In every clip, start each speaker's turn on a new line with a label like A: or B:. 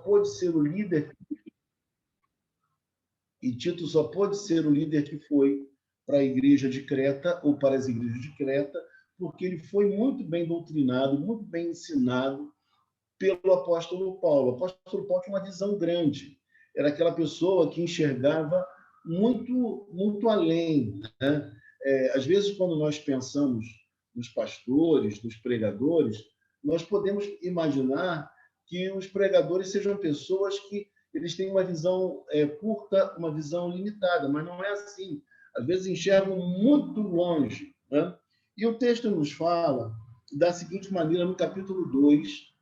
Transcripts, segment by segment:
A: pôde ser o líder, e Tito só pôde ser o líder que foi para a igreja de Creta, ou para as igrejas de Creta, porque ele foi muito bem doutrinado, muito bem ensinado pelo apóstolo Paulo. O apóstolo Paulo tinha uma visão grande. Era aquela pessoa que enxergava muito além, né? Às vezes, quando nós pensamos nos pastores, nos pregadores, nós podemos imaginar que os pregadores sejam pessoas que eles têm uma visão curta, uma visão limitada, mas não é assim. Às vezes enxergam muito longe, né? E o texto nos fala da seguinte maneira, no capítulo 2,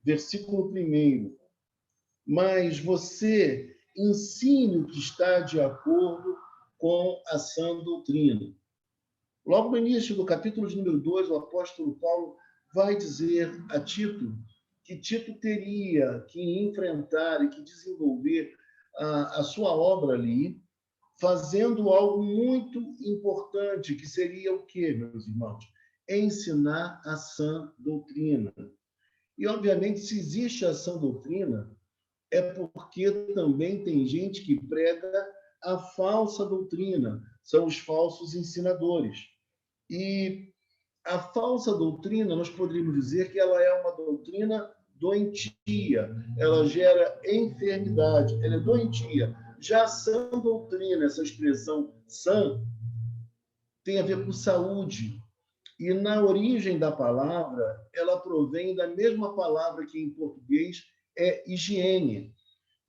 A: versículo 1: mas você ensine o que está de acordo com a sã doutrina. Logo no início do capítulo de número 2, o apóstolo Paulo vai dizer a Tito que Tito teria que enfrentar e que desenvolver a sua obra ali, fazendo algo muito importante, que seria o quê, meus irmãos? Ensinar a sã doutrina. E, obviamente, se existe a sã doutrina, é porque também tem gente que prega a falsa doutrina, são os falsos ensinadores. E a falsa doutrina, nós poderíamos dizer que ela é uma doutrina doentia, ela gera enfermidade, ela é doentia. Já a sã doutrina, essa expressão sã, tem a ver com saúde. E na origem da palavra, ela provém da mesma palavra que em português é higiene.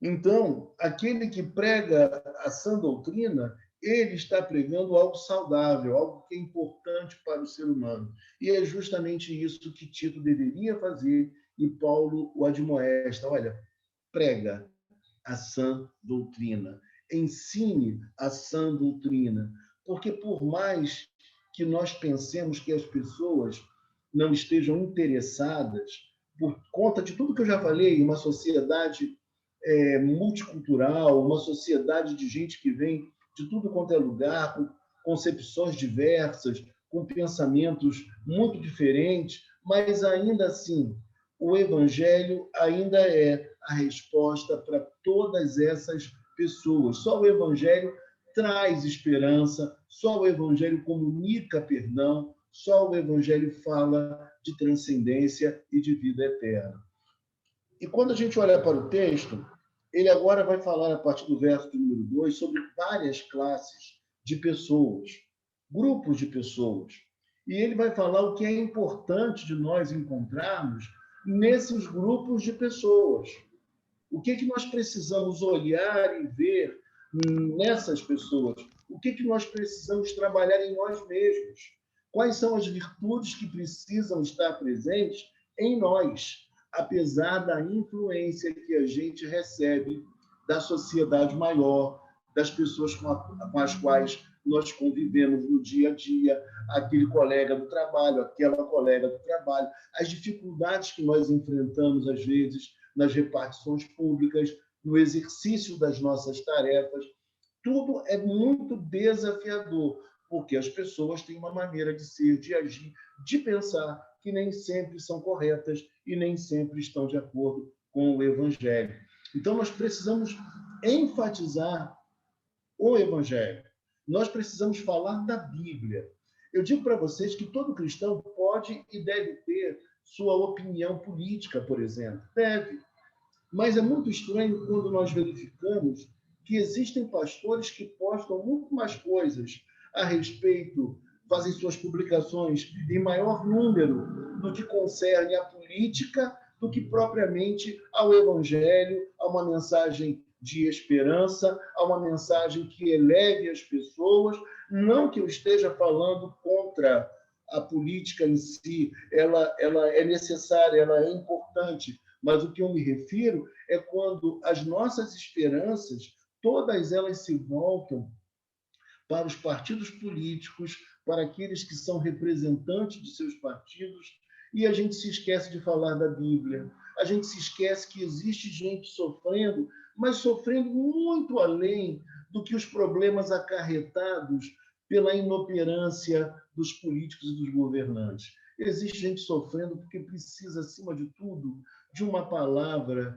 A: Então, aquele que prega a sã doutrina, ele está pregando algo saudável, algo que é importante para o ser humano. E é justamente isso que Tito deveria fazer, e Paulo o admoesta. Olha, prega a sã doutrina, ensine a sã doutrina, porque por mais que nós pensemos que as pessoas não estejam interessadas, por conta de tudo que eu já falei, uma sociedade multicultural, uma sociedade de gente que vem de tudo quanto é lugar, com concepções diversas, com pensamentos muito diferentes, mas ainda assim, o Evangelho ainda é a resposta para todas essas pessoas. Só o Evangelho traz esperança, só o Evangelho comunica perdão, só o Evangelho fala de transcendência e de vida eterna. E quando a gente olha para o texto, ele agora vai falar, a partir do verso número 2, sobre várias classes de pessoas, grupos de pessoas. E ele vai falar o que é importante de nós encontrarmos nesses grupos de pessoas. O que nós precisamos olhar e ver nessas pessoas? O que nós precisamos trabalhar em nós mesmos? Quais são as virtudes que precisam estar presentes em nós, apesar da influência que a gente recebe da sociedade maior, das pessoas com as quais nós convivemos no dia a dia, aquele colega do trabalho, aquela colega do trabalho, as dificuldades que nós enfrentamos, às vezes, nas repartições públicas, no exercício das nossas tarefas. Tudo é muito desafiador, porque as pessoas têm uma maneira de ser, de agir, de pensar, que nem sempre são corretas e nem sempre estão de acordo com o Evangelho. Então, nós precisamos enfatizar o Evangelho. Nós precisamos falar da Bíblia. Eu digo para vocês que todo cristão pode e deve ter sua opinião política, por exemplo. Deve. Mas é muito estranho quando nós verificamos que existem pastores que postam muito mais coisas a respeito, fazem suas publicações em maior número no que concerne à política do que propriamente ao Evangelho, a uma mensagem de esperança, a uma mensagem que eleve as pessoas. Não que eu esteja falando contra a política em si, ela é necessária, ela é importante, mas o que eu me refiro é quando as nossas esperanças, todas elas se voltam para os partidos políticos, para aqueles que são representantes de seus partidos, e a gente se esquece de falar da Bíblia. A gente se esquece que existe gente sofrendo, mas sofrendo muito além do que os problemas acarretados pela inoperância dos políticos e dos governantes. Existe gente sofrendo porque precisa, acima de tudo, de uma palavra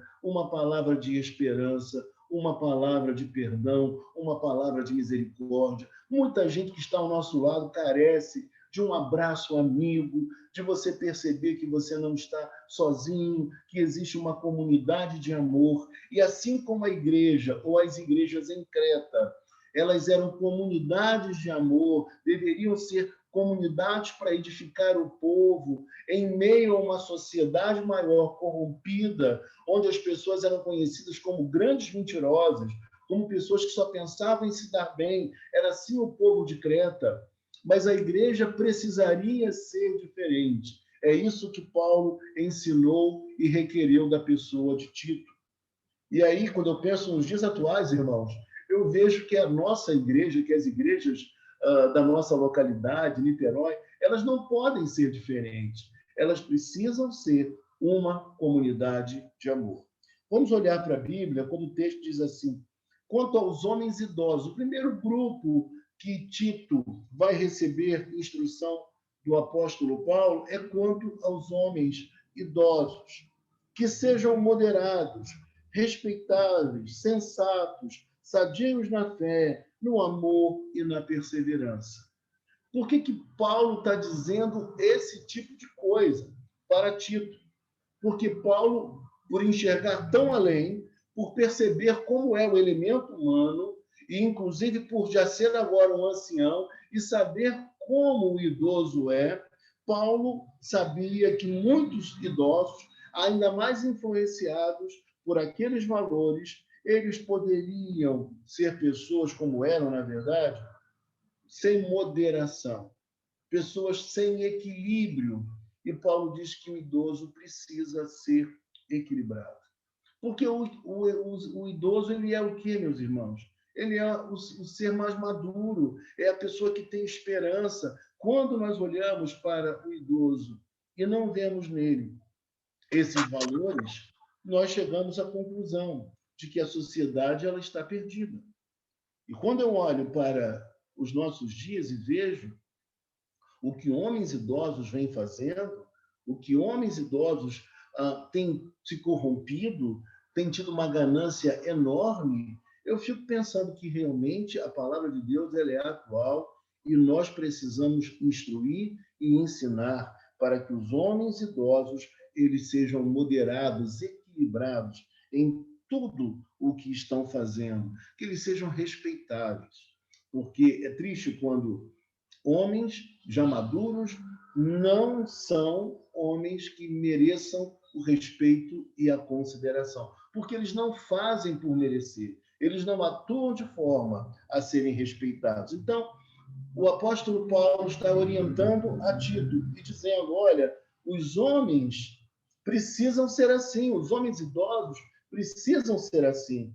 A: de esperança, uma palavra de perdão, uma palavra de misericórdia. Muita gente que está ao nosso lado carece de um abraço amigo, de você perceber que você não está sozinho, que existe uma comunidade de amor. E assim como a igreja, ou as igrejas em Creta, elas eram comunidades de amor, deveriam ser comunidades para edificar o povo, em meio a uma sociedade maior corrompida, onde as pessoas eram conhecidas como grandes mentirosas, como pessoas que só pensavam em se dar bem. Era assim o povo de Creta. Mas a igreja precisaria ser diferente. É isso que Paulo ensinou e requereu da pessoa de Tito. E aí, quando eu penso nos dias atuais, irmãos, eu vejo que a nossa igreja, que as igrejas da nossa localidade, Niterói, elas não podem ser diferentes. Elas precisam ser uma comunidade de amor. Vamos olhar para a Bíblia, quando o texto diz assim: quanto aos homens idosos, o primeiro grupo que Tito vai receber instrução do apóstolo Paulo é quanto aos homens idosos, que sejam moderados, respeitáveis, sensatos, sadios na fé, no amor e na perseverança. Por que Paulo está dizendo esse tipo de coisa para Tito? Porque Paulo, por enxergar tão além, por perceber como é o elemento humano, e inclusive por já ser agora um ancião e saber como o idoso é, Paulo sabia que muitos idosos, ainda mais influenciados por aqueles valores, eles poderiam ser pessoas como eram, na verdade, sem moderação, pessoas sem equilíbrio. E Paulo diz que o idoso precisa ser equilibrado. Porque o idoso, ele é o quê, meus irmãos? Ele é o ser mais maduro, é a pessoa que tem esperança. Quando nós olhamos para o idoso e não vemos nele esses valores, nós chegamos à conclusão de que a sociedade ela está perdida. E quando eu olho para os nossos dias e vejo o que homens idosos vêm fazendo, o que homens idosos têm se corrompido, têm tido uma ganância enorme, eu fico pensando que realmente a palavra de Deus ela é atual e nós precisamos instruir e ensinar para que os homens idosos eles sejam moderados, equilibrados em tudo o que estão fazendo, que eles sejam respeitáveis. Porque é triste quando homens já maduros não são homens que mereçam o respeito e a consideração, porque eles não fazem por merecer, eles não atuam de forma a serem respeitados. Então, o apóstolo Paulo está orientando a Tito e dizendo: olha, os homens precisam ser assim, os homens idosos precisam ser assim,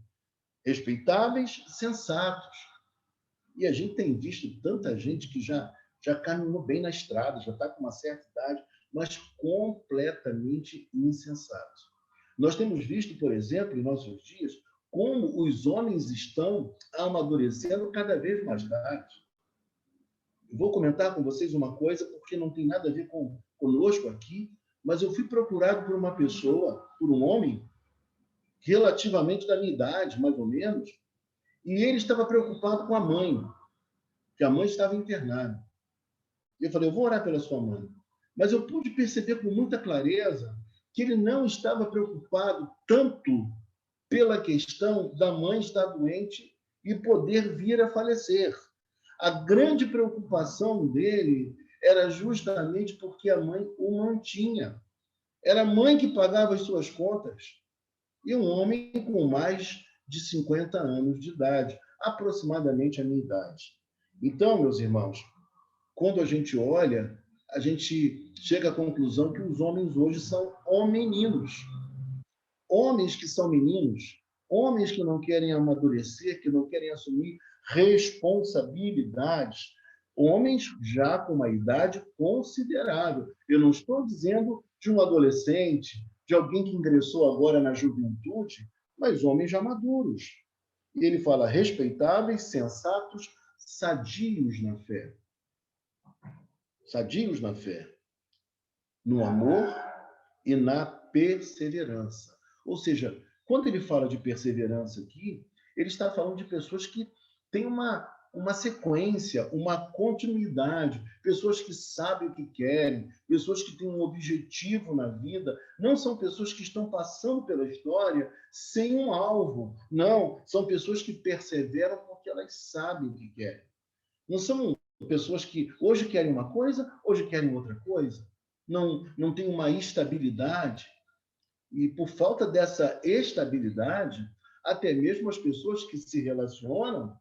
A: respeitáveis, sensatos. E a gente tem visto tanta gente que já caminhou bem na estrada, já está com uma certa idade, mas completamente insensatos. Nós temos visto, por exemplo, em nossos dias, como os homens estão amadurecendo cada vez mais tarde. Vou comentar com vocês uma coisa, porque não tem nada a ver conosco aqui, mas eu fui procurado por uma pessoa, por um homem, relativamente da minha idade, mais ou menos, e ele estava preocupado com a mãe, que a mãe estava internada. E eu falei: eu vou orar pela sua mãe. Mas eu pude perceber com muita clareza que ele não estava preocupado tanto pela questão da mãe estar doente e poder vir a falecer. A grande preocupação dele era justamente porque a mãe o mantinha. Era a mãe que pagava as suas contas. E um homem com mais de 50 anos de idade, aproximadamente a minha idade. Então, meus irmãos, quando a gente olha, a gente chega à conclusão que os homens hoje são homeninos. Homens que são meninos, homens que não querem amadurecer, que não querem assumir responsabilidades, homens já com uma idade considerável. Eu não estou dizendo de um adolescente, de alguém que ingressou agora na juventude, mas homens já maduros. E ele fala: respeitáveis, sensatos, sadios na fé. Sadios na fé, no amor e na perseverança. Ou seja, quando ele fala de perseverança aqui, ele está falando de pessoas que têm uma sequência, uma continuidade, pessoas que sabem o que querem, pessoas que têm um objetivo na vida, não são pessoas que estão passando pela história sem um alvo, não, são pessoas que perseveram porque elas sabem o que querem. Não são pessoas que hoje querem uma coisa, hoje querem outra coisa, não tem uma estabilidade, e por falta dessa estabilidade, até mesmo as pessoas que se relacionam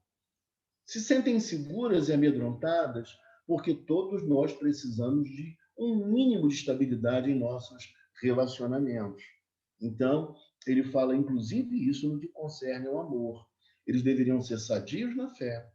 A: se sentem inseguras e amedrontadas, porque todos nós precisamos de um mínimo de estabilidade em nossos relacionamentos. Então, ele fala, inclusive, isso no que concerne ao amor. Eles deveriam ser sadios na fé,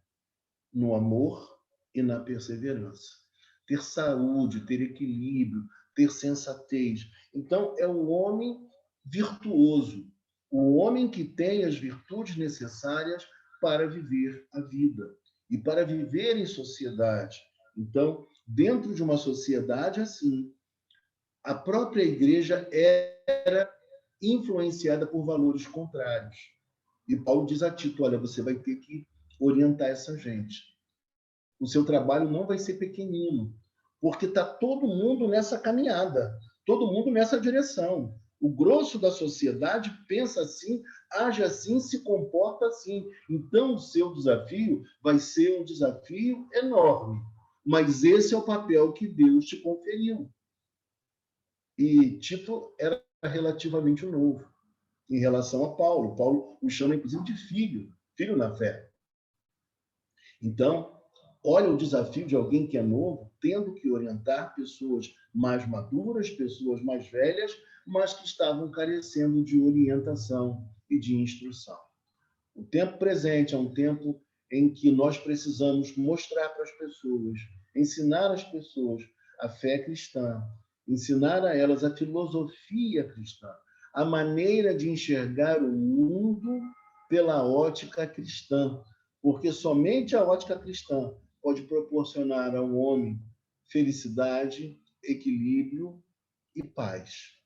A: no amor e na perseverança. Ter saúde, ter equilíbrio, ter sensatez. Então, é o homem virtuoso, o homem que tem as virtudes necessárias para viver a vida e para viver em sociedade. Então, dentro de uma sociedade assim, a própria igreja era influenciada por valores contrários. E Paulo diz a Tito, olha, você vai ter que orientar essa gente. O seu trabalho não vai ser pequenino, porque está todo mundo nessa caminhada, todo mundo nessa direção. O grosso da sociedade pensa assim, age assim, se comporta assim. Então, o seu desafio vai ser um desafio enorme. Mas esse é o papel que Deus te conferiu. E Tito era relativamente novo em relação a Paulo. Paulo o chama, inclusive, de filho, filho na fé. Então, olha o desafio de alguém que é novo, tendo que orientar pessoas mais maduras, pessoas mais velhas, mas que estavam carecendo de orientação e de instrução. O tempo presente é um tempo em que nós precisamos mostrar para as pessoas, ensinar às pessoas a fé cristã, ensinar a elas a filosofia cristã, a maneira de enxergar o mundo pela ótica cristã, porque somente a ótica cristã pode proporcionar ao homem felicidade, equilíbrio e paz.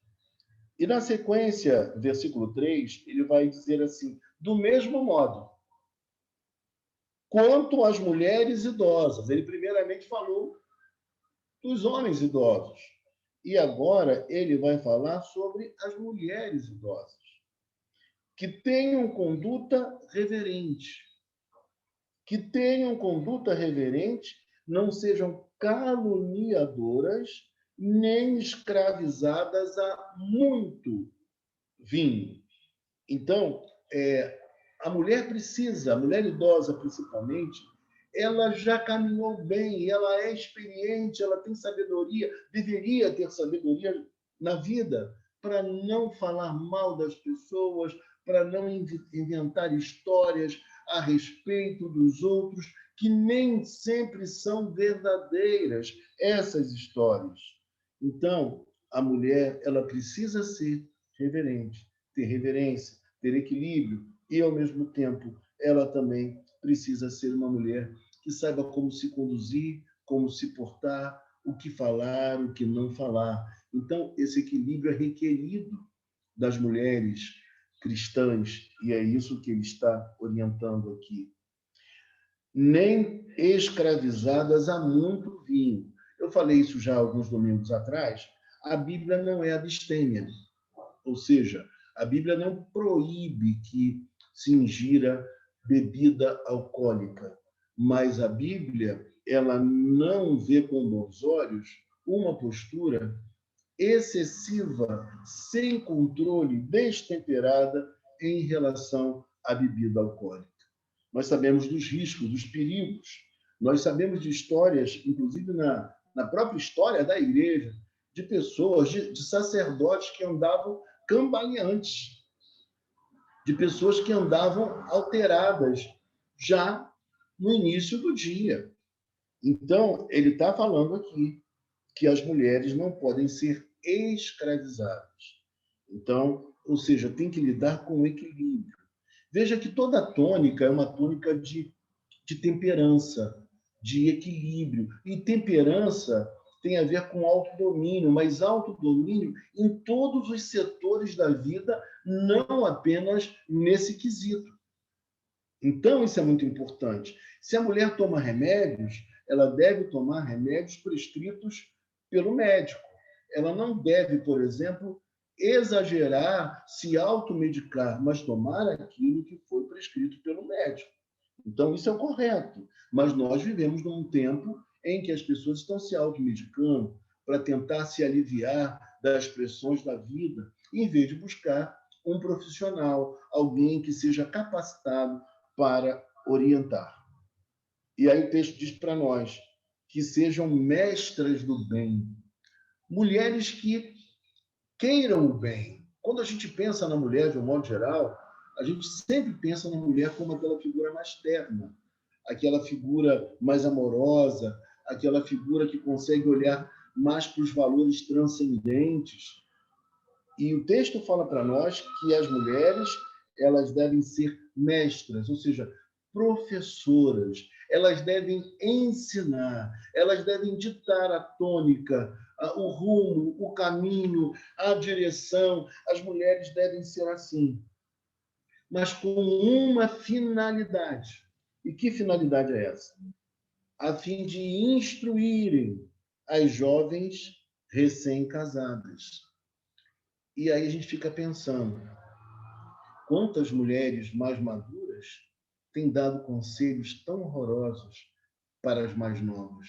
A: E na sequência, versículo 3, ele vai dizer assim, do mesmo modo, quanto às mulheres idosas. Ele primeiramente falou dos homens idosos. E agora ele vai falar sobre as mulheres idosas, que tenham conduta reverente. Que tenham conduta reverente, não sejam caluniadoras, nem escravizadas a muito vinho. Então, a mulher precisa, a mulher idosa principalmente, ela já caminhou bem, ela é experiente, ela tem sabedoria, deveria ter sabedoria na vida para não falar mal das pessoas, para não inventar histórias a respeito dos outros que nem sempre são verdadeiras, essas histórias. Então, a mulher, ela precisa ser reverente, ter reverência, ter equilíbrio e, ao mesmo tempo, ela também precisa ser uma mulher que saiba como se conduzir, como se portar, o que falar, o que não falar. Então, esse equilíbrio é requerido das mulheres cristãs, e é isso que ele está orientando aqui. Nem escravizadas a muito vinho. Eu falei isso já alguns domingos atrás. A Bíblia não é abstêmia, ou seja, a Bíblia não proíbe que se ingira bebida alcoólica, mas a Bíblia ela não vê com bons olhos uma postura excessiva, sem controle, destemperada em relação à bebida alcoólica. Nós sabemos dos riscos, dos perigos, nós sabemos de histórias, inclusive na própria história da igreja, de pessoas, de sacerdotes que andavam cambaleantes, de pessoas que andavam alteradas já no início do dia. Então, ele está falando aqui que as mulheres não podem ser escravizadas. Então, ou seja, tem que lidar com o equilíbrio. Veja que toda tônica é uma tônica de temperança, de equilíbrio. E temperança tem a ver com autodomínio, mas autodomínio em todos os setores da vida, não apenas nesse quesito. Então, isso é muito importante. Se a mulher toma remédios, ela deve tomar remédios prescritos pelo médico. Ela não deve, por exemplo, exagerar, se automedicar, mas tomar aquilo que foi prescrito pelo médico. Então, isso é o correto. Mas nós vivemos num tempo em que as pessoas estão se automedicando para tentar se aliviar das pressões da vida, em vez de buscar um profissional, alguém que seja capacitado para orientar. E aí o texto diz para nós que sejam mestras do bem, mulheres que queiram o bem. Quando a gente pensa na mulher, de um modo geral, a gente sempre pensa na mulher como aquela figura mais terna, aquela figura mais amorosa, aquela figura que consegue olhar mais para os valores transcendentes. E o texto fala para nós que as mulheres, elas devem ser mestras, ou seja, professoras. Elas devem ensinar, elas devem ditar a tônica, o rumo, o caminho, a direção. As mulheres devem ser assim, mas com uma finalidade. E que finalidade é essa? A fim de instruírem as jovens recém-casadas. E aí a gente fica pensando, quantas mulheres mais maduras têm dado conselhos tão horrorosos para as mais novas?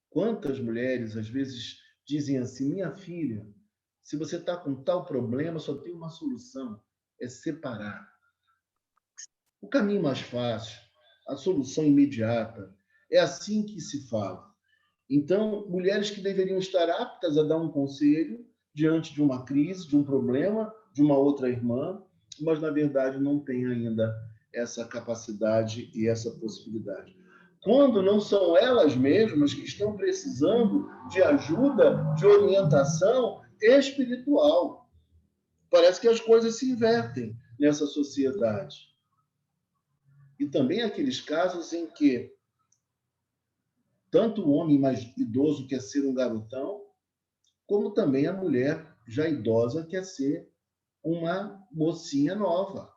A: Quantas mulheres, às vezes, dizem assim, minha filha, se você está com tal problema, só tem uma solução, é separar. O caminho mais fácil, a solução imediata, é assim que se fala. Então, mulheres que deveriam estar aptas a dar um conselho diante de uma crise, de um problema, de uma outra irmã, mas, na verdade, não têm ainda essa capacidade e essa possibilidade. Quando não são elas mesmas que estão precisando de ajuda, de orientação espiritual. Parece que as coisas se invertem nessa sociedade. E também aqueles casos em que tanto o homem mais idoso quer ser um garotão, como também a mulher já idosa quer ser uma mocinha nova,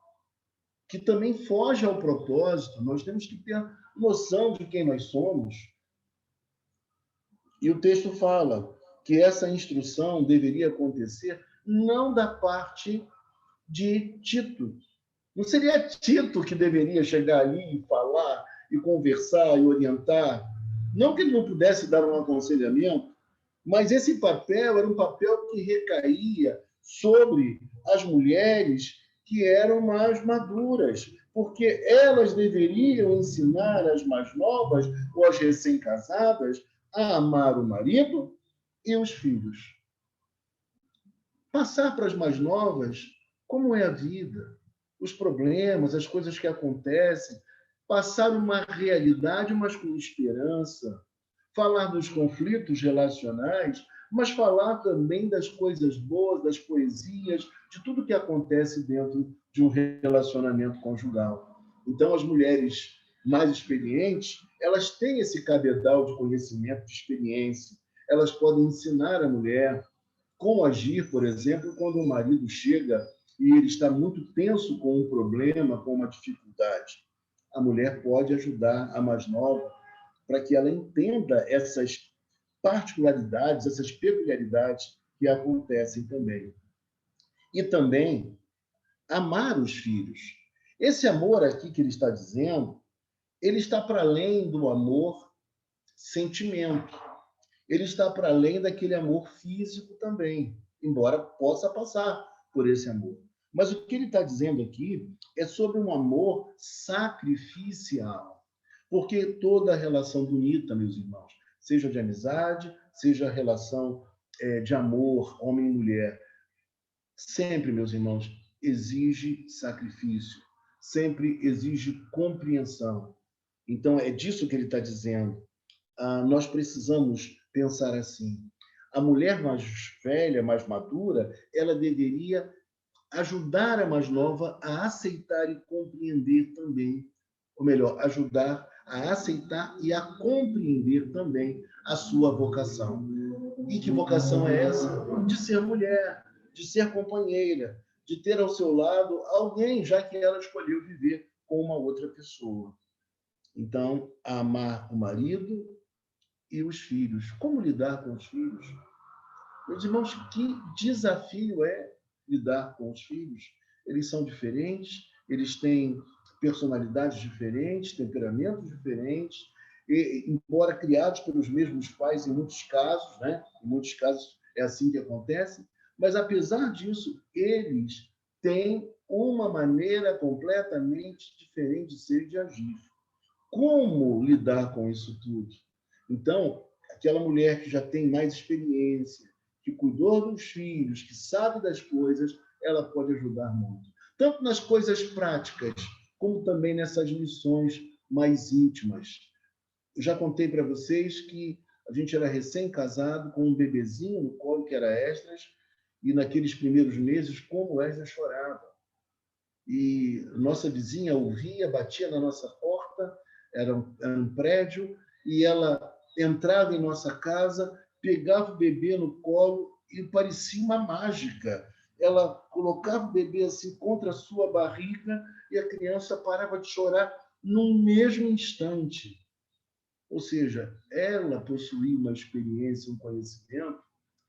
A: que também foge ao propósito. Nós temos que ter noção de quem nós somos. E o texto fala que essa instrução deveria acontecer não da parte de Tito. Não seria Tito que deveria chegar ali e falar, e conversar, e orientar. Não que ele não pudesse dar um aconselhamento, mas esse papel era um papel que recaía sobre as mulheres que eram mais maduras, porque elas deveriam ensinar as mais novas ou as recém-casadas a amar o marido e os filhos. Passar para as mais novas como é a vida, os problemas, as coisas que acontecem, passar uma realidade, mas com esperança, falar dos conflitos relacionais, mas falar também das coisas boas, das poesias, de tudo que acontece dentro de um relacionamento conjugal. Então, as mulheres mais experientes, elas têm esse cabedal de conhecimento, de experiência. Elas podem ensinar a mulher como agir, por exemplo, quando o marido chega e ele está muito tenso com um problema, com uma dificuldade. A mulher pode ajudar a mais nova para que ela entenda essas particularidades, essas peculiaridades que acontecem também. E também amar os filhos. Esse amor aqui que ele está dizendo, ele está para além do amor sentimento. Ele está para além daquele amor físico também, embora possa passar por esse amor. Mas o que ele está dizendo aqui é sobre um amor sacrificial. Porque toda relação bonita, meus irmãos, seja de amizade, seja relação de amor, homem e mulher, sempre, meus irmãos, exige sacrifício, sempre exige compreensão. Então, é disso que ele está dizendo. Nós precisamos pensar assim. A mulher mais velha, mais madura, ela deveria ajudar a mais nova a aceitar e compreender também, ou melhor, ajudar a aceitar e a compreender também a sua vocação. E que vocação é essa? De ser mulher, de ser companheira, de ter ao seu lado alguém, já que ela escolheu viver com uma outra pessoa. Então, amar o marido e os filhos. Como lidar com os filhos? Meus irmãos, que desafio é lidar com os filhos? Eles são diferentes, eles têm personalidades diferentes, temperamentos diferentes, e, embora criados pelos mesmos pais em muitos casos, né? Em muitos casos é assim que acontece, mas apesar disso, eles têm uma maneira completamente diferente de ser e de agir. Como lidar com isso tudo? Então, aquela mulher que já tem mais experiência, que cuidou dos filhos, que sabe das coisas, ela pode ajudar muito. Tanto nas coisas práticas, como também nessas lições mais íntimas. Eu já contei para vocês que a gente era recém-casado, com um bebezinho no colo, que era Esdras, e naqueles primeiros meses, como o Esdras chorava. E nossa vizinha ouvia, batia na nossa porta, era um prédio, e ela entrava em nossa casa, pegava o bebê no colo e parecia uma mágica. Ela colocava o bebê assim contra a sua barriga e a criança parava de chorar no mesmo instante. Ou seja, ela possuía uma experiência, um conhecimento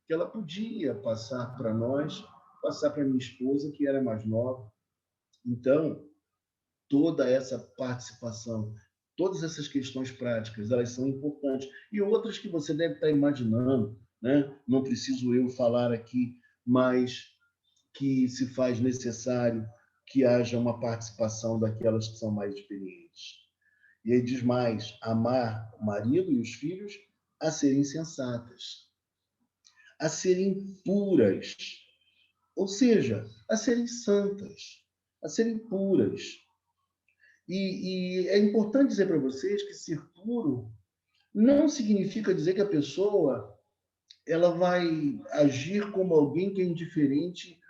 A: que ela podia passar para nós, passar para minha esposa, que era mais nova. Então, toda essa participação, todas essas questões práticas, elas são importantes. E outras que você deve estar imaginando, né? Não preciso eu falar aqui, mas que se faz necessário que haja uma participação daquelas que são mais experientes. E aí diz mais, amar o marido e os filhos a serem sensatas, a serem puras, ou seja, a serem santas, a serem puras. E é importante dizer para vocês que ser puro não significa dizer que a pessoa ela vai agir como alguém que é indiferente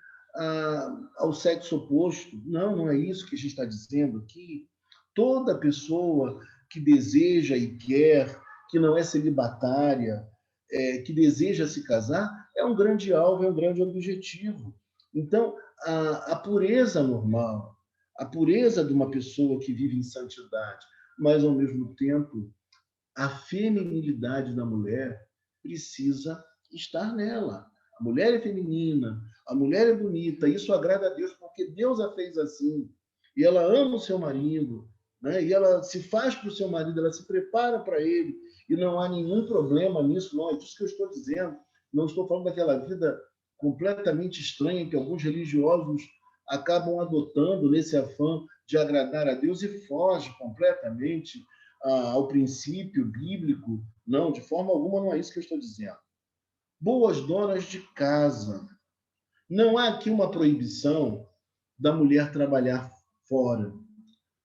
A: ao sexo oposto. Não, não é isso que a gente está dizendo aqui. Toda pessoa que deseja e quer, que não é celibatária, que deseja se casar, é um grande alvo, é um grande objetivo. Então, a pureza normal, a pureza de uma pessoa que vive em santidade, mas, ao mesmo tempo, a feminilidade da mulher precisa estar nela. A mulher é feminina, a mulher é bonita, isso agrada a Deus porque Deus a fez assim. E ela ama o seu marido, né? E ela se faz para o seu marido, ela se prepara para ele, e não há nenhum problema nisso, não é disso que eu estou dizendo. Não estou falando daquela vida completamente estranha que alguns religiosos acabam adotando nesse afã de agradar a Deus e foge completamente ao princípio bíblico. Não, de forma alguma não é isso que eu estou dizendo. Boas donas de casa. Não há aqui uma proibição da mulher trabalhar fora,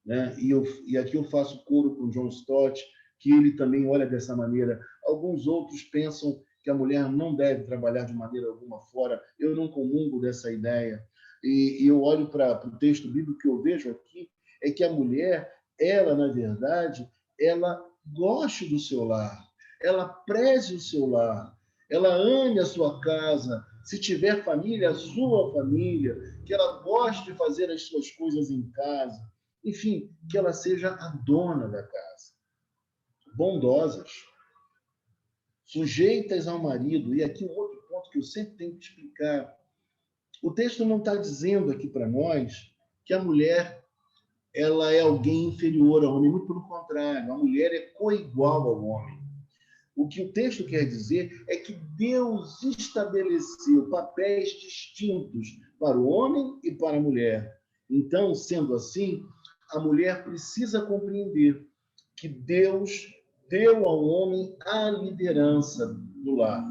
A: né? E aqui eu faço coro com John Stott, que ele também olha dessa maneira. Alguns outros pensam que a mulher não deve trabalhar de maneira alguma fora. Eu não comungo dessa ideia. E eu olho para o texto bíblico que eu vejo aqui, é que a mulher, ela, na verdade, ela goste do seu lar, ela preze o seu lar, ela ame a sua casa, se tiver família, a sua família, que ela goste de fazer as suas coisas em casa, enfim, que ela seja a dona da casa. Bondosas, sujeitas ao marido. E aqui um outro ponto que eu sempre tenho que explicar. O texto não está dizendo aqui para nós que a mulher ela é alguém inferior ao homem, muito pelo contrário, a mulher é coigual ao homem. O que o texto quer dizer é que Deus estabeleceu papéis distintos para o homem e para a mulher. Então, sendo assim, a mulher precisa compreender que Deus deu ao homem a liderança do lar.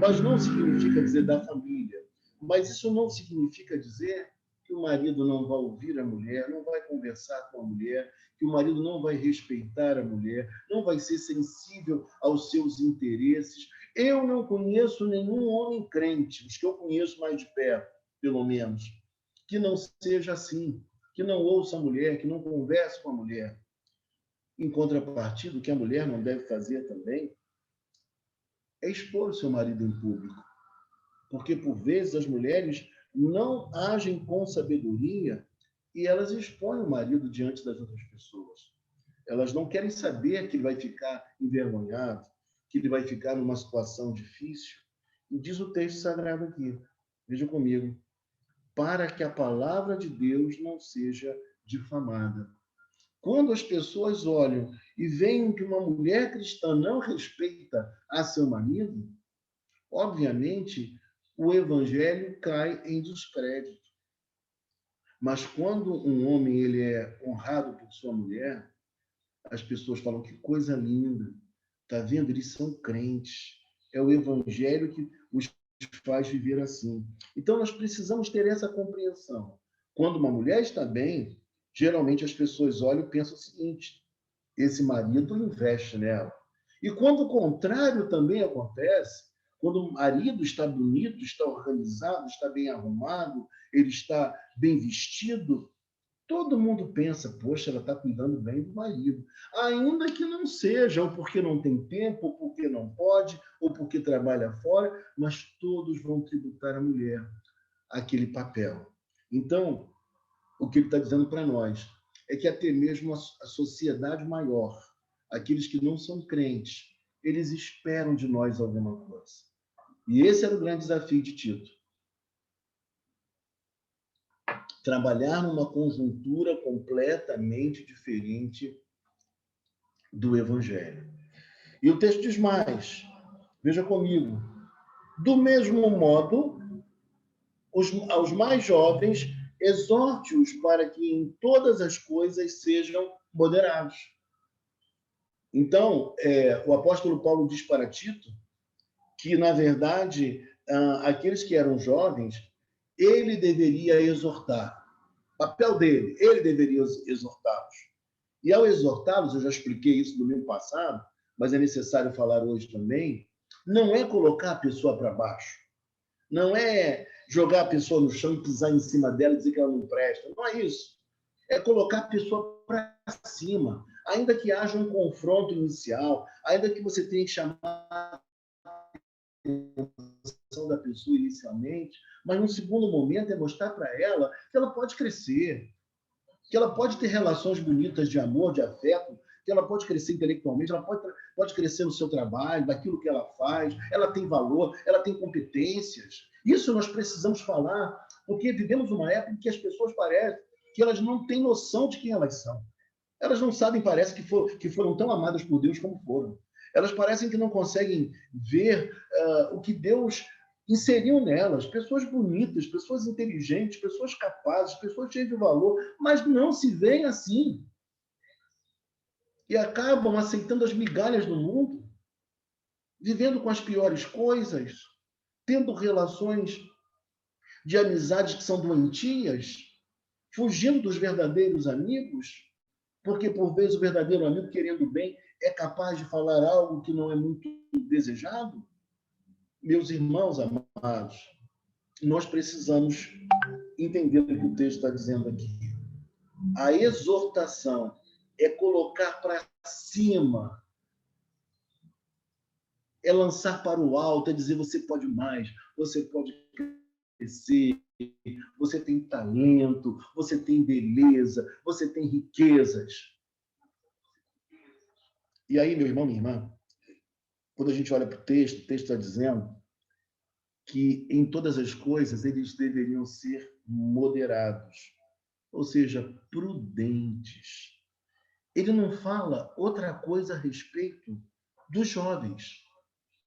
A: Mas não significa dizer da família. Mas isso não significa dizer que o marido não vai ouvir a mulher, não vai conversar com a mulher, que o marido não vai respeitar a mulher, não vai ser sensível aos seus interesses. Eu não conheço nenhum homem crente, os que eu conheço mais de perto, pelo menos, que não seja assim, que não ouça a mulher, que não converse com a mulher. Em contrapartida, o que a mulher não deve fazer também é expor o seu marido em público. Porque, por vezes, as mulheres não agem com sabedoria e elas expõem o marido diante das outras pessoas. Elas não querem saber que ele vai ficar envergonhado, que ele vai ficar numa situação difícil. E diz o texto sagrado aqui, veja comigo, para que a palavra de Deus não seja difamada. Quando as pessoas olham e veem que uma mulher cristã não respeita a seu marido, obviamente o evangelho cai em descrédito. Mas quando um homem ele é honrado por sua mulher, as pessoas falam que coisa linda. Tá vendo? Eles são crentes. É o evangelho que os faz viver assim. Então nós precisamos ter essa compreensão. Quando uma mulher está bem, geralmente as pessoas olham e pensam o seguinte: esse marido investe nela. E quando o contrário também acontece, quando o marido está bonito, está organizado, está bem arrumado, ele está bem vestido, todo mundo pensa, poxa, ela está cuidando bem do marido. Ainda que não seja, ou porque não tem tempo, ou porque não pode, ou porque trabalha fora, mas todos vão tributar a mulher aquele papel. Então, o que ele está dizendo para nós é que até mesmo a sociedade maior, aqueles que não são crentes, eles esperam de nós alguma coisa. E esse era o grande desafio de Tito. Trabalhar numa conjuntura completamente diferente do Evangelho. E o texto diz mais, veja comigo, do mesmo modo, aos mais jovens, exorte-os para que em todas as coisas sejam moderados. Então, o apóstolo Paulo diz para Tito que, na verdade, aqueles que eram jovens, ele deveria exortar. Papel dele, ele deveria exortá-los. E ao exortá-los, eu já expliquei isso no domingo passado, mas é necessário falar hoje também, não é colocar a pessoa para baixo, não é jogar a pessoa no chão e pisar em cima dela e dizer que ela não presta, não é isso. É colocar a pessoa para cima, ainda que haja um confronto inicial, ainda que você tenha que chamar a atenção da pessoa inicialmente, mas no segundo momento é mostrar para ela que ela pode crescer, que ela pode ter relações bonitas de amor, de afeto, que ela pode crescer intelectualmente, ela pode crescer no seu trabalho, daquilo que ela faz, ela tem valor, ela tem competências. Isso nós precisamos falar, porque vivemos uma época em que as pessoas parecem que elas não têm noção de quem elas são. Elas não sabem, parece, que foram tão amadas por Deus como foram. Elas parecem que não conseguem ver o que Deus inseriu nelas, pessoas bonitas, pessoas inteligentes, pessoas capazes, pessoas cheias de valor, mas não se veem assim. E acabam aceitando as migalhas do mundo, vivendo com as piores coisas, tendo relações de amizades que são doentias, fugindo dos verdadeiros amigos, porque por vezes o verdadeiro amigo, querendo bem, é capaz de falar algo que não é muito desejado. Meus irmãos amados, nós precisamos entender o que o texto está dizendo aqui. A exortação é colocar para cima, é lançar para o alto, é dizer você pode mais, você pode crescer, você tem talento, você tem beleza, você tem riquezas. E aí, meu irmão, minha irmã, quando a gente olha para o texto está dizendo que em todas as coisas eles deveriam ser moderados, ou seja, prudentes. Ele não fala outra coisa a respeito dos jovens.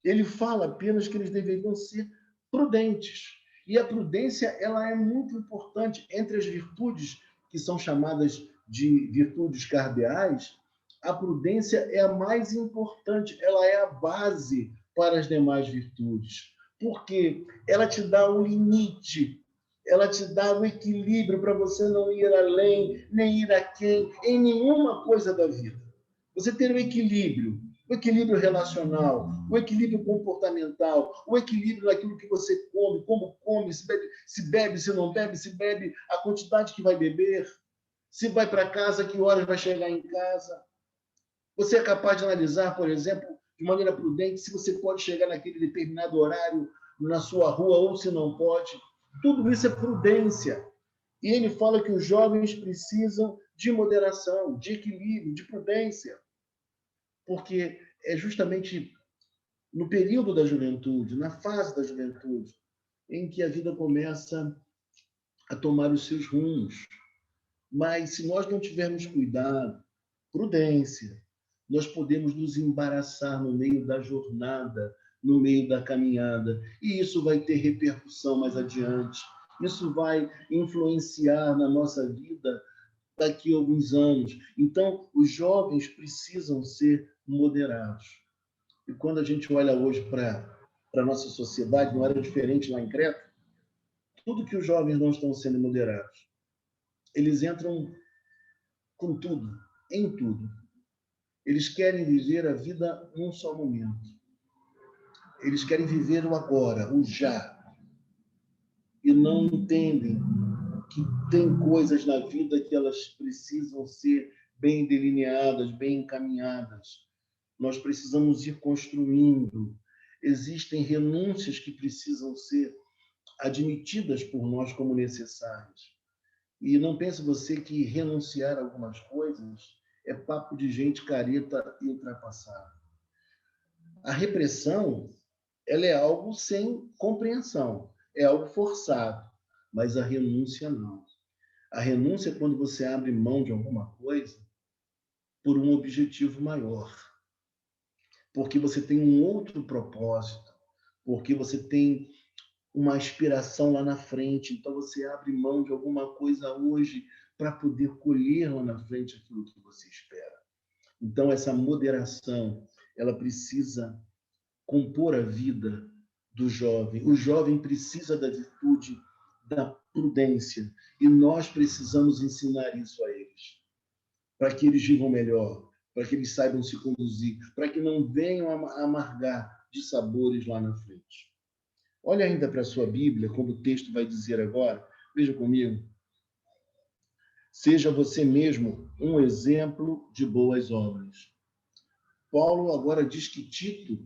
A: Ele fala apenas que eles deveriam ser prudentes. E a prudência ela é muito importante entre as virtudes que são chamadas de virtudes cardeais. A prudência é a mais importante, ela é a base para as demais virtudes, porque ela te dá um limite, ela te dá um equilíbrio para você não ir além, nem ir aquém, em nenhuma coisa da vida. Você ter um equilíbrio relacional, o equilíbrio comportamental, o equilíbrio naquilo que você come, como come, se bebe, se não bebe, se bebe, a quantidade que vai beber, se vai para casa, que horas vai chegar em casa. Você é capaz de analisar, por exemplo, de maneira prudente, se você pode chegar naquele determinado horário na sua rua ou se não pode. Tudo isso é prudência. E ele fala que os jovens precisam de moderação, de equilíbrio, de prudência, porque é justamente no período da juventude, na fase da juventude, em que a vida começa a tomar os seus rumos. Mas se nós não tivermos cuidado, prudência, nós podemos nos embaraçar no meio da jornada, no meio da caminhada, e isso vai ter repercussão mais adiante. Isso vai influenciar na nossa vida daqui a alguns anos. Então, os jovens precisam ser moderados. E quando a gente olha hoje para a nossa sociedade, não era diferente lá em Creta, tudo que os jovens não estão sendo moderados. Eles entram com tudo, em tudo. Eles querem viver a vida num só momento. Eles querem viver o agora, o já. E não entendem que tem coisas na vida que elas precisam ser bem delineadas, bem encaminhadas. Nós precisamos ir construindo. Existem renúncias que precisam ser admitidas por nós como necessárias. E não pense você que renunciar a algumas coisas é papo de gente careta e ultrapassada. A repressão, ela é algo sem compreensão, é algo forçado, mas a renúncia não. A renúncia é quando você abre mão de alguma coisa por um objetivo maior, porque você tem um outro propósito, porque você tem uma aspiração lá na frente, então você abre mão de alguma coisa hoje para poder colher lá na frente aquilo que você espera. Então essa moderação, ela precisa compor a vida do jovem. O jovem precisa da virtude da prudência e nós precisamos ensinar isso a eles, para que eles vivam melhor, para que eles saibam se conduzir, para que não venham a amargar de sabores lá na frente. Olha ainda para a sua Bíblia, como o texto vai dizer agora. Veja comigo. Seja você mesmo um exemplo de boas obras. Paulo agora diz que Tito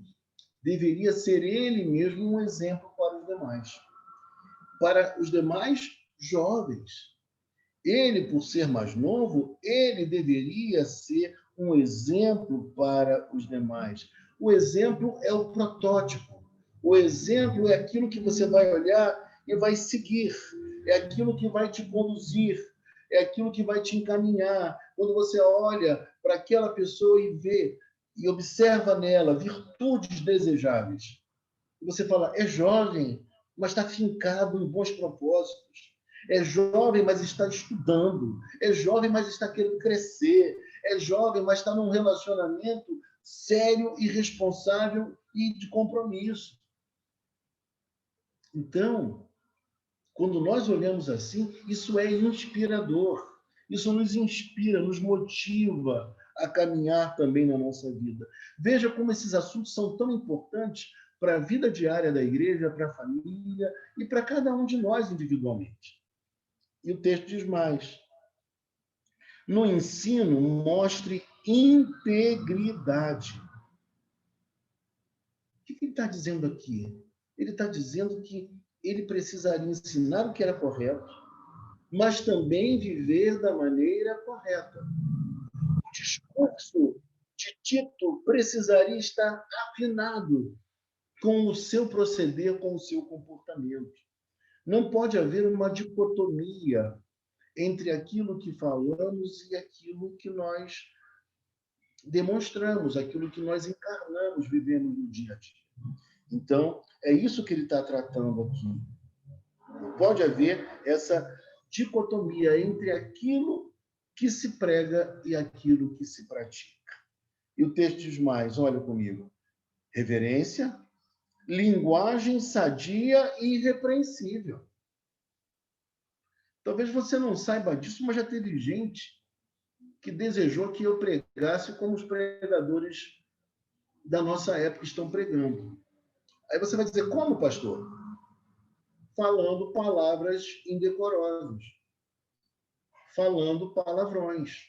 A: deveria ser ele mesmo um exemplo para os demais jovens. Ele, por ser mais novo, ele deveria ser um exemplo para os demais. O exemplo é o protótipo. O exemplo é aquilo que você vai olhar e vai seguir. É aquilo que vai te conduzir. É aquilo que vai te encaminhar. Quando você olha para aquela pessoa e vê e observa nela virtudes desejáveis, você fala, é jovem, mas está fincado em bons propósitos. É jovem, mas está estudando. É jovem, mas está querendo crescer. É jovem, mas está num relacionamento sério e responsável e de compromisso. Então, quando nós olhamos assim, isso é inspirador. Isso nos inspira, nos motiva a caminhar também na nossa vida. Veja como esses assuntos são tão importantes para a vida diária da igreja, para a família e para cada um de nós individualmente. E o texto diz mais. No ensino, mostre integridade. O que ele está dizendo aqui? Ele está dizendo que ele precisaria ensinar o que era correto, mas também viver da maneira correta. O discurso de Tito precisaria estar afinado com o seu proceder, com o seu comportamento. Não pode haver uma dicotomia entre aquilo que falamos e aquilo que nós demonstramos, aquilo que nós encarnamos, vivemos no dia a dia. Então, é isso que ele está tratando aqui. Não pode haver essa dicotomia entre aquilo que se prega e aquilo que se pratica. E o texto diz mais, olha comigo. Reverência, linguagem sadia e irrepreensível. Talvez você não saiba disso, mas já teve gente que desejou que eu pregasse como os pregadores da nossa época estão pregando. Aí você vai dizer, como, pastor? Falando palavras indecorosas, falando palavrões.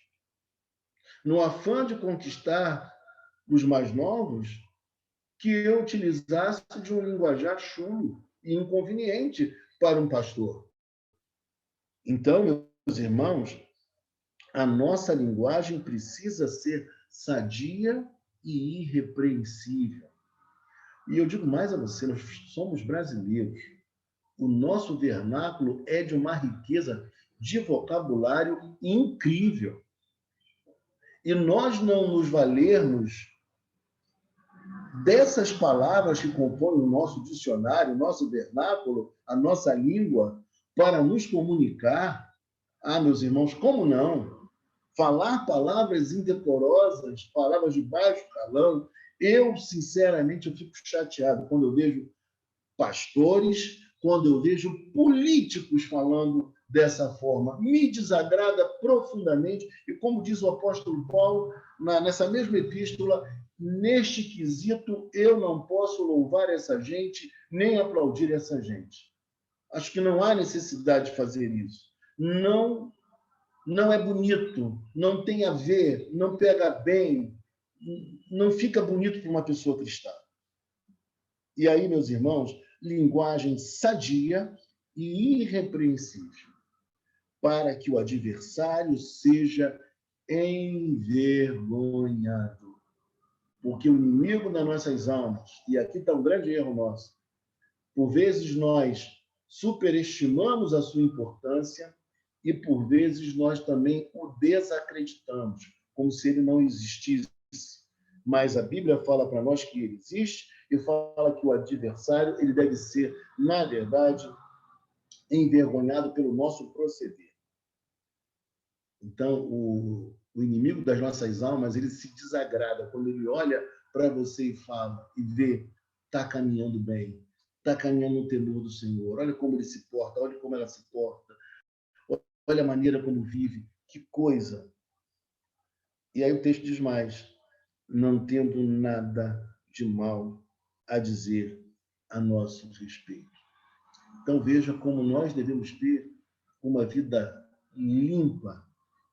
A: no afã de conquistar os mais novos, que eu utilizasse de um linguajar chulo e inconveniente para um pastor. Então, meus irmãos, a nossa linguagem precisa ser sadia e irrepreensível. E eu digo mais a você, nós somos brasileiros. O nosso vernáculo é de uma riqueza de vocabulário incrível. E nós não nos valermos dessas palavras que compõem o nosso dicionário, o nosso vernáculo, a nossa língua, para nos comunicar, meus irmãos, como não? Falar palavras indecorosas, palavras de baixo calão. Eu, sinceramente, eu fico chateado quando eu vejo pastores, quando eu vejo políticos falando dessa forma. Me desagrada profundamente, e como diz o apóstolo Paulo, nessa mesma epístola, neste quesito eu não posso louvar essa gente, nem aplaudir essa gente. Acho que não há necessidade de fazer isso. Não é bonito, não tem a ver, não pega bem, não fica bonito para uma pessoa cristã. E aí, meus irmãos, linguagem sadia e irrepreensível, para que o adversário seja envergonhado. Porque o inimigo das nossas almas, e aqui está um grande erro nosso, por vezes nós superestimamos a sua importância e por vezes nós também o desacreditamos, como se ele não existisse. Mas a Bíblia fala para nós que ele existe e fala que o adversário ele deve ser, na verdade, envergonhado pelo nosso proceder. Então, o inimigo das nossas almas, ele se desagrada quando ele olha para você e fala, e vê, está caminhando bem, está caminhando no temor do Senhor, olha como ele se porta, olha como ela se porta, olha a maneira como vive, que coisa. E aí o texto diz mais, não tendo nada de mal a dizer a nosso respeito. Então veja como nós devemos ter uma vida limpa,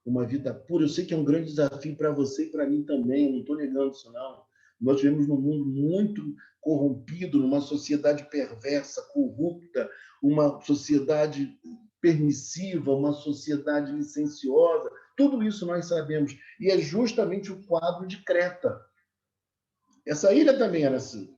A: uma vida pura. Eu sei que é um grande desafio para você e para mim também, eu não estou negando isso não. Nós vivemos num mundo muito corrompido, numa sociedade perversa, corrupta, uma sociedade permissiva, uma sociedade licenciosa. Tudo isso nós sabemos. E é justamente o quadro de Creta. Essa ilha também era assim.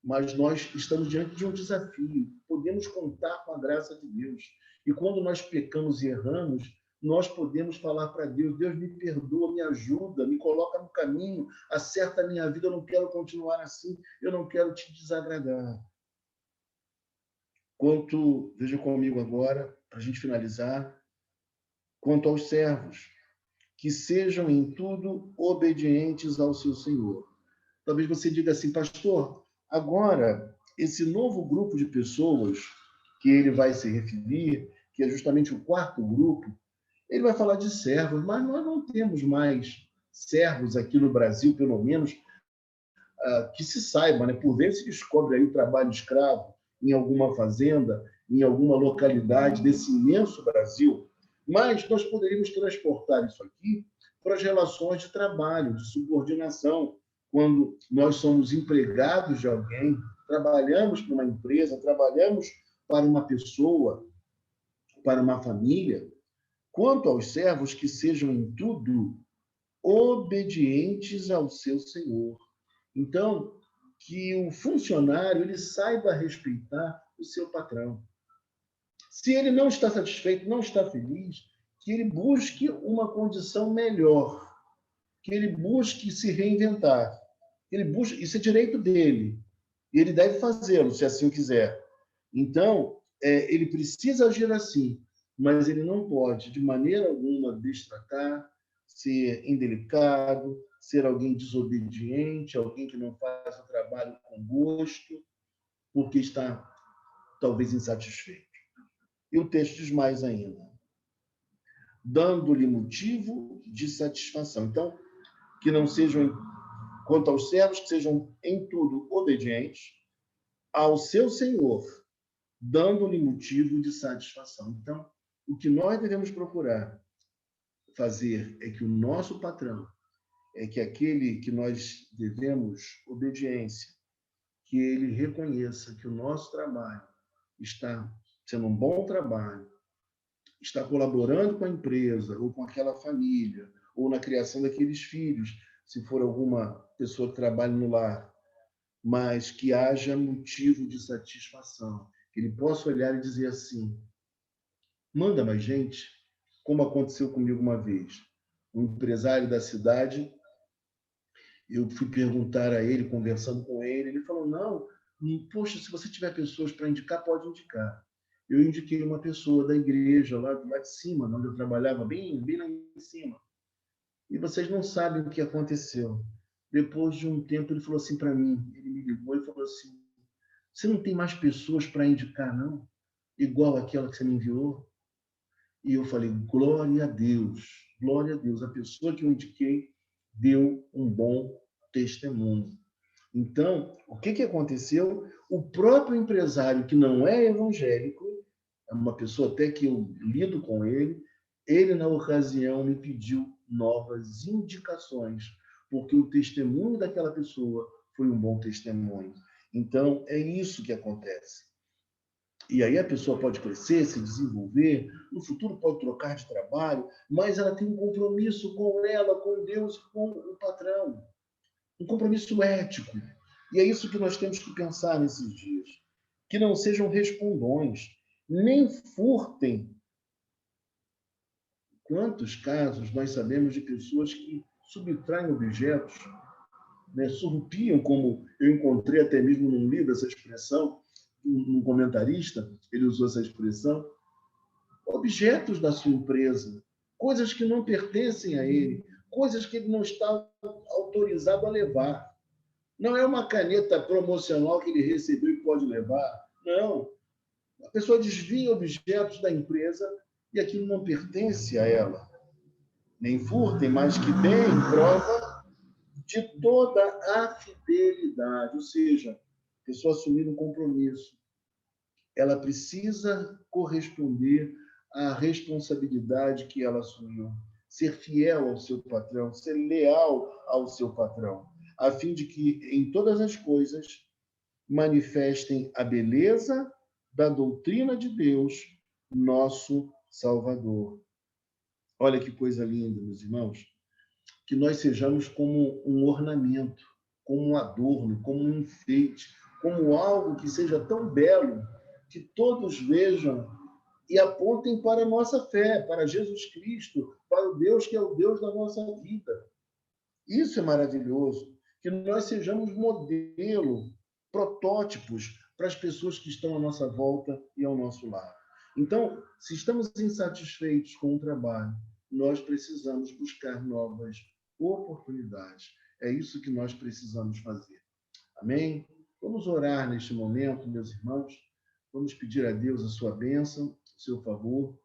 A: Mas nós estamos diante de um desafio. Podemos contar com a graça de Deus. E quando nós pecamos e erramos, nós podemos falar para Deus, Deus me perdoa, me ajuda, me coloca no caminho, acerta a minha vida, eu não quero continuar assim, eu não quero te desagradar. Veja comigo agora, para a gente finalizar, quanto aos servos, que sejam em tudo obedientes ao seu Senhor. Talvez você diga assim, pastor, agora esse novo grupo de pessoas que ele vai se referir, que é justamente o quarto grupo, ele vai falar de servos, mas nós não temos mais servos aqui no Brasil, pelo menos, que se saiba, né? Por vezes se descobre aí o trabalho escravo em alguma fazenda, em alguma localidade desse imenso Brasil, mas nós poderíamos transportar isso aqui para as relações de trabalho, de subordinação, quando nós somos empregados de alguém, trabalhamos para uma empresa, trabalhamos para uma pessoa, para uma família. Quanto aos servos, que sejam em tudo obedientes ao seu Senhor. Então, que o funcionário ele saiba respeitar o seu patrão. Se ele não está satisfeito, não está feliz, que ele busque uma condição melhor, que ele busque se reinventar. Isso é direito dele, e ele deve fazê-lo, se assim quiser. Então, ele precisa agir assim, mas ele não pode, de maneira alguma, destratar, ser indelicado, ser alguém desobediente, alguém que não faz o trabalho com gosto, porque está talvez insatisfeito. E o texto diz mais ainda, dando-lhe motivo de satisfação. Então, que não sejam, quanto aos servos, que sejam em tudo obedientes ao seu Senhor, dando-lhe motivo de satisfação. Então, o que nós devemos procurar fazer é que o nosso patrão, é que aquele que nós devemos obediência, que ele reconheça que o nosso trabalho está sendo um bom trabalho, está colaborando com a empresa ou com aquela família, ou na criação daqueles filhos, se for alguma pessoa que trabalha no lar, mas que haja motivo de satisfação, que ele possa olhar e dizer assim: manda mais gente, como aconteceu comigo uma vez. Um empresário da cidade, eu fui perguntar a ele, conversando com ele falou: não, poxa, se você tiver pessoas para indicar, pode indicar. Eu indiquei uma pessoa da igreja, lá de cima, onde eu trabalhava, bem lá em cima. E vocês não sabem o que aconteceu. Depois de um tempo, ele falou assim para mim, ele me ligou e falou assim: você não tem mais pessoas para indicar, não? Igual aquela que você me enviou? E eu falei: glória a Deus, glória a Deus. A pessoa que eu indiquei deu um bom testemunho. Então, o que aconteceu? O próprio empresário, que não é evangélico, é uma pessoa até que eu lido com ele, na ocasião, me pediu novas indicações, porque o testemunho daquela pessoa foi um bom testemunho. Então, é isso que acontece. E aí a pessoa pode crescer, se desenvolver, no futuro pode trocar de trabalho, mas ela tem um compromisso com ela, com Deus, com o patrão. Um compromisso ético. E é isso que nós temos que pensar nesses dias. Que não sejam respondões, nem furtem. Quantos casos nós sabemos de pessoas que subtraem objetos, né, surrupiam, como eu encontrei até mesmo num livro essa expressão, um comentarista, ele usou essa expressão, objetos da sua empresa, coisas que não pertencem a ele, coisas que ele não está autorizado a levar. Não é uma caneta promocional que ele recebeu e pode levar. Não. A pessoa desvia objetos da empresa e aquilo não pertence a ela. Nem furtem, mas que deem prova de toda a fidelidade. Ou seja, a pessoa assumir um compromisso. Ela precisa corresponder à responsabilidade que ela assumiu. Ser fiel ao seu patrão, ser leal ao seu patrão, a fim de que, em todas as coisas, manifestem a beleza da doutrina de Deus, nosso Salvador. Olha que coisa linda, meus irmãos, que nós sejamos como um ornamento, como um adorno, como um enfeite, como algo que seja tão belo que todos vejam e apontem para a nossa fé, para Jesus Cristo, para o Deus que é o Deus da nossa vida. Isso é maravilhoso, que nós sejamos modelo, protótipos para as pessoas que estão à nossa volta e ao nosso lado. Então, se estamos insatisfeitos com o trabalho, nós precisamos buscar novas oportunidades. É isso que nós precisamos fazer. Amém? Vamos orar neste momento, meus irmãos. Vamos pedir a Deus a sua bênção, o seu favor.